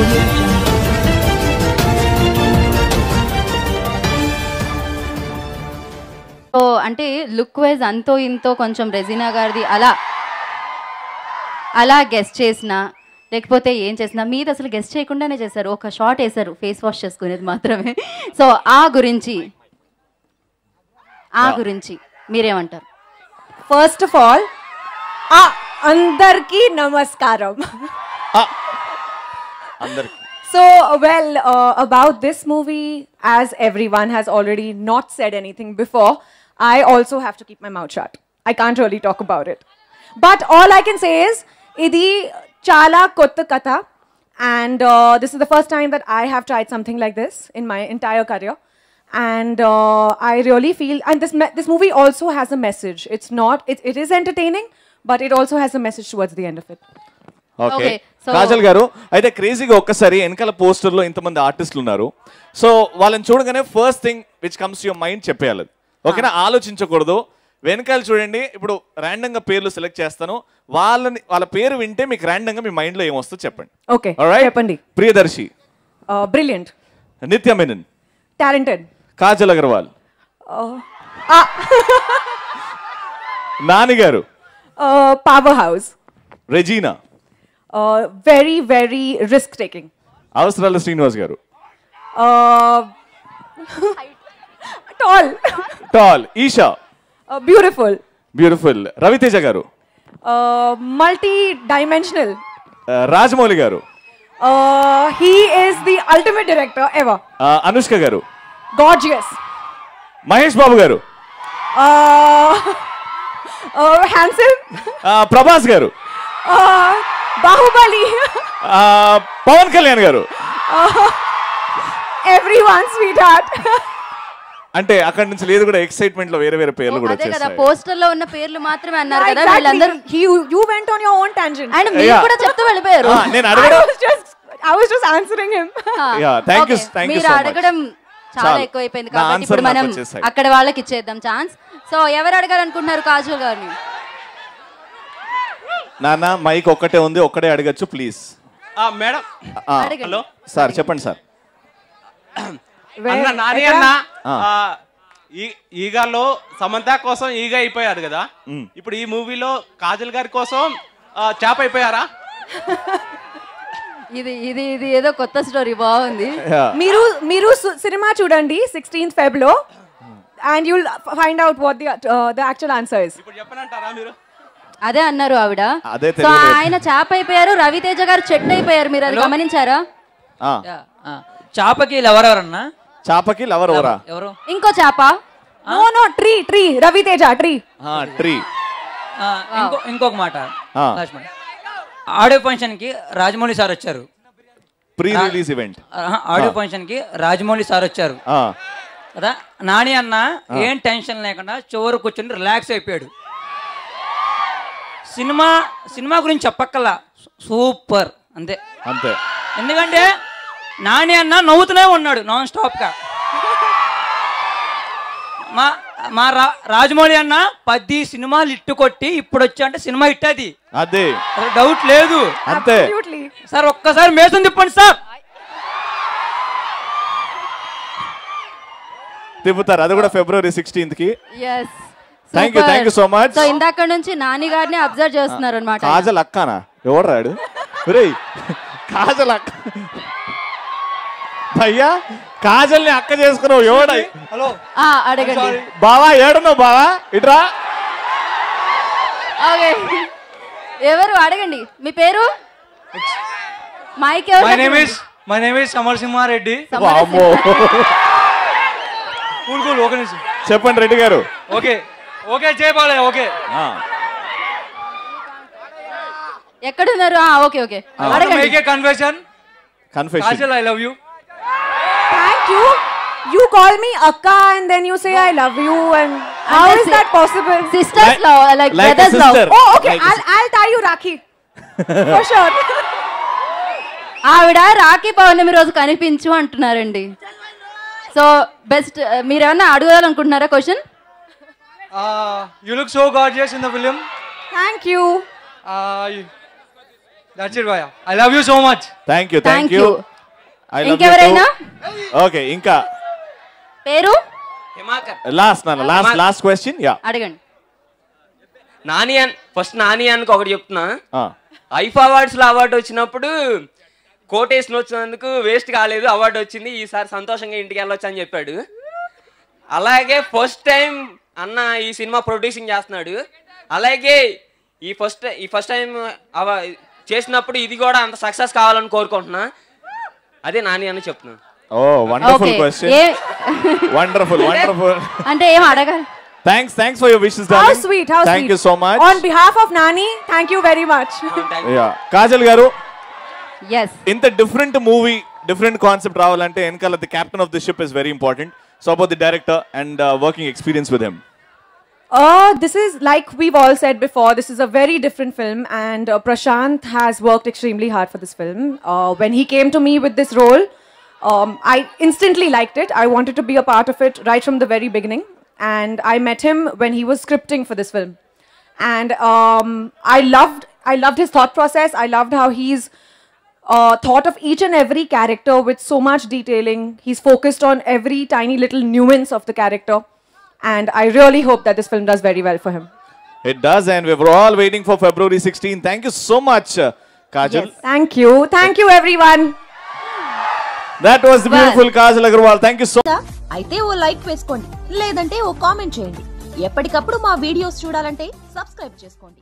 Audio Jungle. So అంటే look wise అంతో ఇంతో కొంచెం రెజీనా గారిది అలా అలా గెస్ట్ చేసిన లేకపోతే ఏం చేసినా మీది అసలు గెస్ట్ చేయకుండానే చేశారు. ఒక షాట్ వేశారు ఫేస్ వాష్ చేసుకునేది మాత్రమే. సో ఆ గురించి మీరేమంటారు? ఫస్ట్ ఆఫ్ ఆల్ అందరికీ నమస్కారం. So, well, about this movie, as everyone has already not said anything before, I also have to keep my mouth shut. I can't really talk about it. But all I can say is, idi chala kotta katha, and this is the first time that I have tried something like this in my entire career. And I really feel, and this movie also has a message. It's not, it is entertaining, but it also has a message towards the end of it. Okay Kajal గారు, అయితే క్రేజీగా ఒక్కసారి వెనకాల పోస్టర్లో ఇంతమంది ఆర్టిస్టులు ఉన్నారు. So వాళ్ళని చూడగానే first thing which comes your mind చెప్పేయాలి, ఓకేనా? ఆలోచించకూడదు. వెనకాల చూడండి, ఇప్పుడు ర్యాండమ్గా పేర్లు సెలెక్ట్ చేస్తాను. వాళ్ళ పేరు వింటే మీకు ర్యాండమ్గా మీ మైండ్లో ఏమొస్తుందో చెప్పండి. ఓకే, చెప్పండి. ప్రియదర్శి, బ్రిలియంట్. నిత్య మెనన్, టాలెంటెడ్. కాజల్ అగర్వాల్, నాని గారు, power house. Regina, very very risk taking. అవసరాల శ్రీనివాస్ గారు, టాల్. ఈషా, బ్యూటిఫుల్. రవితేజ గారు, multi dimensional. రాజమౌళి గారు, he is the ultimate director ever. Anushka గారు, gorgeous. మహేష్ బాబు గారు, handsome. ప్రభాస్ గారు, బాహుబలి. పవన్ కళ్యాణ్ గారు. everyone sweetheart. అంటే అక్కడ నుంచి లేదు కూడా ఎక్సైట్మెంట్ లో వేరే వేరే పేర్లు కూడా వచ్చేసాయి కదా. పోస్టర్ లో ఉన్న పేర్లు మాత్రమే అన్నారు కదా వీళ్ళందరూ. you went on your own tangent. And మీరు కూడా చెప్తూ వెళ్ళిపోయారు. నేను అడగడం I was just answering him. thank you మీరు అడగడం చాలా ఎక్కువైపోయింది కాబట్టి ఇప్పుడు మనం అక్కడ వాళ్ళకి ఇచ్చేద్దాం ఛాన్స్. సో ఎవరు అడగాలనుకుంటున్నారు కాజల్ గారిని? నాన్న మైక్ ఒక్కటే ఉంది, ఒక్కడే అడగచ్చు ప్లీజ్. మేడం, హలో సార్, చెప్పండి సార్. అన్న నాని అన్న ఈగాలో సమంత కోసం ఈగ అయిపోయారు కదా, ఇప్పుడు ఈ మూవీలో కాజల్ గారి కోసం చాప్ అయిపోయారా? ఇది ఇది ఇది ఏదో కొత్త స్టోరీ, బాగుంది. మీరు సినిమా చూడండి 16th Feb లో, and you'll find out what the actual answer is. ఇప్పుడు చెప్పనంటారా మీరు? అదే అన్నారు ఆవిడ. సో ఆయన చాప్ అయిపోయారు, రవితేజ గారు చెట్టు అయిపోయారు. మీరు అది గమనించారా? చాపకి ఎవరెవరన్నా? చాపకి ఎవరెవరా? ఎవరు? ఇంకో చాప. No tree Ravi Teja tree. ఇంకొక మాట, ఆడియో ఫంక్షన్ కి రాజమౌళి సార్ వచ్చారు. Pre release event audio function కి రాజమౌళి సార్ వచ్చారు కదా. నాని అన్న ఏం టెన్షన్ లేకుండా చివరి కూర్చొని రిలాక్స్ అయిపోయాడు. సినిమా గురించి చెప్పక్కల్లా, సూపర్ అంతే. ఎందుకంటే నాని అన్న నవ్వుతూనే ఉన్నాడు నాన్ స్టాప్ గా. మా రాజమౌళి అన్న 10 సినిమాలు ఇట్టు కొట్టి ఇప్పుడు వచ్చా అంటే సినిమా హిట్, అది అదే డౌట్ లేదు. అంతే సార్, ఒక్కసారి మేసం తిప్పండి సార్. తిప్పుతారు, అది కూడా February 16th కి. Thank you so much. So ఇందాక నుంచి నాని గారిని అబ్జర్వ్ చేస్తున్నారు అన్నమాట. కాజల్ అక్కనా? ఎవడు రాడు? కాజల్ అక్క భయ్యా, కాజల్ని అక్క చేసుకున్నావు ఎవడ? హలో అడగండి బావా, ఏడున్నావు బావా? ఇట్రా. ఓకే, ఎవరు అడగండి. మీ పేరు? Mike. My name is Samar Simha Reddy. చెప్పండి రెడ్డి గారు. ఓకే చేయబాలే. ఓకే, ఎక్కడున్నారు? ఓకే అడగండి. Confession. Kajal, I love you. Thank you. You call me Akka and then you say I love you, and how is that possible? Sisters love, like brothers love. Oh, okay. I'll tie you Rakhi. For sure. ఆవిడ రాఖీ పౌర్ణమి రోజు కనిపించు అంటున్నారండి. So best, మీరేమన్నా అడగాలనుకుంటున్నారా question? You look so gorgeous in the film. Thank you. That's it, Bhaiya. I love you so much. Thank you Thank you you. I love ఇంకెవరైనా okay ఇంకా పేరు last question yeah అడగండి. First Nani అన్నకి ఒకటి చెప్తున్నా. IIFA awards లో award వచ్చినప్పుడు quotation వచ్చినందుకు వేస్ట్ కాలేదు, అవార్డు వచ్చింది, ఈసారి సంతోషంగా ఇంటికి వెళ్ళొచ్చు అని చెప్పాడు. అలాగే ఫస్ట్ టైం అన్న ఈ సినిమా ప్రొడ్యూసింగ్ చేస్తున్నాడు. అలాగే ఈ ఫస్ట్ టైం చేసినప్పుడు ఇది కూడా అంత సక్సెస్ కావాలని కోరుకుంటున్నా. అదే నాని అని చెప్తున్నా. ఓ వండర్ఫుల్ క్వశ్చన్, వండర్ఫుల్ అంటే ఏం అడగాలి? Thanks for your wishes, darling. How sweet, how thank sweet. you so much. On behalf of Nani, thank you very much. Yeah, Kajal garu. Yes. Inta different movie, different concept ravalante enkala the captain of the ship is very important. So about the director and working experience with him. This is, like we've all said before, this is a very different film, and Prashant has worked extremely hard for this film. When he came to me with this role, I instantly liked it. I wanted to be a part of it right from the very beginning. And I met him when he was scripting for this film. And I loved his thought process. I loved how he's thought of each and every character with so much detailing. He's focused on every tiny little nuance of the character. And I really hope that this film does very well for him. It does, and we're all waiting for February 16. Thank you so much, Kajal. Yes, thank you. Thank you, everyone. That was the beautiful Kajal Agarwal. Thank you so much. అయితే ఓ like వేసుకోండి, లేదంటే ఓ comment చేయండి. ఎప్పటికప్పుడు మా videos చూడాలంటే subscribe చేసుకోండి.